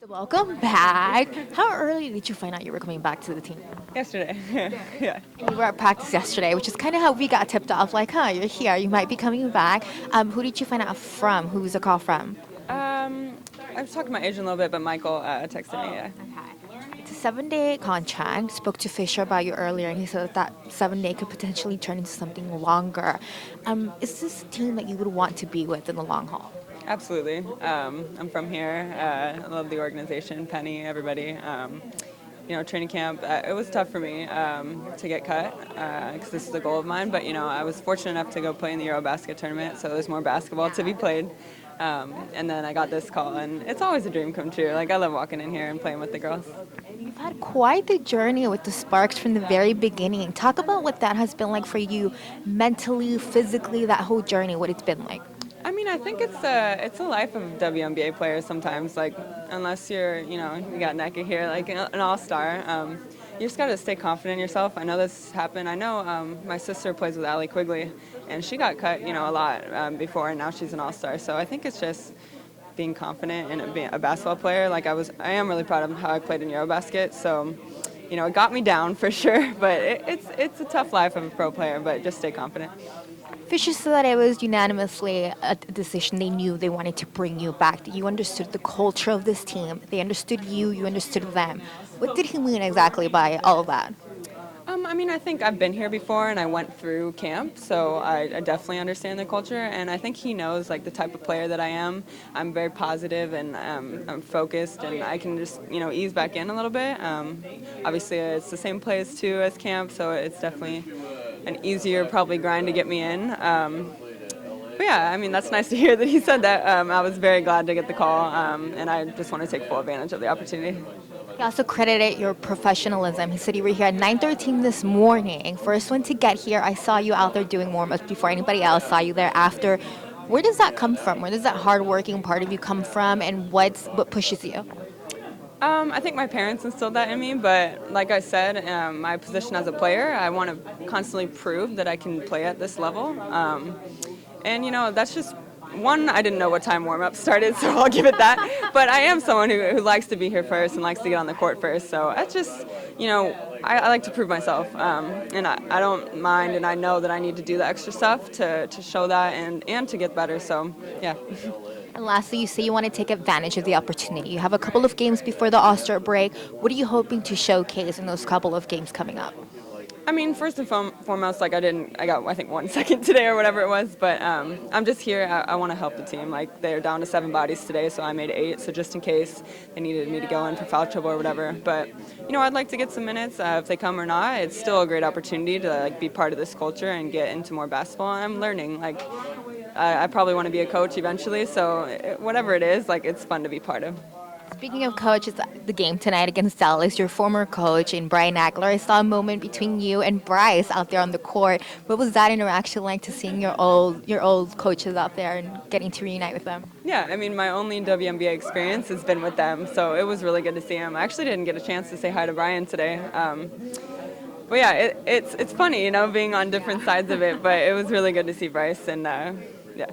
Welcome back. How early did you find out you were coming back to the team? Yesterday. Yeah. And you were at practice yesterday, which is kind of how we got tipped off. Like, you're here. You might be coming back. Who did you find out from? Who was the call from? I was talking to my agent a little bit, but Michael texted me. Yeah. It's a 7-day contract. Spoke to Fisher about you earlier, and he said that 7 day could potentially turn into something longer. Is this a team that you would want to be with in the long haul? Absolutely. I'm from here. I love the organization, Penny, everybody. Training camp, it was tough for me to get cut because this is a goal of mine. But, I was fortunate enough to go play in the Eurobasket tournament, so there's more basketball to be played. And then I got this call, and it's always a dream come true. Like, I love walking in here and playing with the girls. You've had quite the journey with the Sparks from the very beginning. Talk about what that has been like for you mentally, physically, that whole journey, what it's been like. I mean, I think it's a life of WNBA players sometimes. Like, unless you're, you got naked here, like an all-star, you just got to stay confident in yourself. I know this happened. I know my sister plays with Allie Quigley, and she got cut, a lot before, and now she's an all-star. So I think it's just being confident and being a basketball player. Like, I am really proud of how I played in Eurobasket. So, it got me down for sure, but it's a tough life of a pro player, but just stay confident. Fisher said that it was unanimously a decision. They knew they wanted to bring you back. That you understood the culture of this team. They understood you. You understood them. What did he mean exactly by all of that? I think I've been here before and I went through camp, so I definitely understand the culture. And I think he knows like the type of player that I am. I'm very positive and I'm focused, and I can just ease back in a little bit. Obviously, it's the same place too as camp, so it's definitely an easier probably grind to get me in. But yeah, that's nice to hear that he said that. I was very glad to get the call, and I just want to take full advantage of the opportunity. He also credited your professionalism. He said you were here at 9:13 this morning. First one to get here. I saw you out there doing warm-ups before anybody else saw you there after. Where does that come from? Where does that hard-working part of you come from, and what pushes you? I think my parents instilled that in me, but like I said, my position as a player, I want to constantly prove that I can play at this level. And that's just one, I didn't know what time warm-up started, so I'll give it that. But I am someone who likes to be here first and likes to get on the court first. So that's just, I like to prove myself. And I don't mind, and I know that I need to do the extra stuff to show that and to get better. So, yeah. And lastly, you say you want to take advantage of the opportunity. You have a couple of games before the All-Star break. What are you hoping to showcase in those couple of games coming up? First and foremost, I got, I think, 1 second today or whatever it was, but I'm just here. I want to help the team. Like, they're down to 7 bodies today, so I made 8, so just in case they needed me to go in for foul trouble or whatever. But, I'd like to get some minutes. If they come or not, it's still a great opportunity to, be part of this culture and get into more basketball. I'm learning. I probably want to be a coach eventually, so whatever it is, it's fun to be part of. Speaking of coaches, the game tonight against Dallas, your former coach in Brian Nagler, I saw a moment between you and Bryce out there on the court. What was that interaction like, to seeing your old coaches out there and getting to reunite with them? Yeah, my only WNBA experience has been with them, so it was really good to see him. I actually didn't get a chance to say hi to Brian today. But yeah, it's funny, being on different sides of it, but it was really good to see Bryce, and yeah.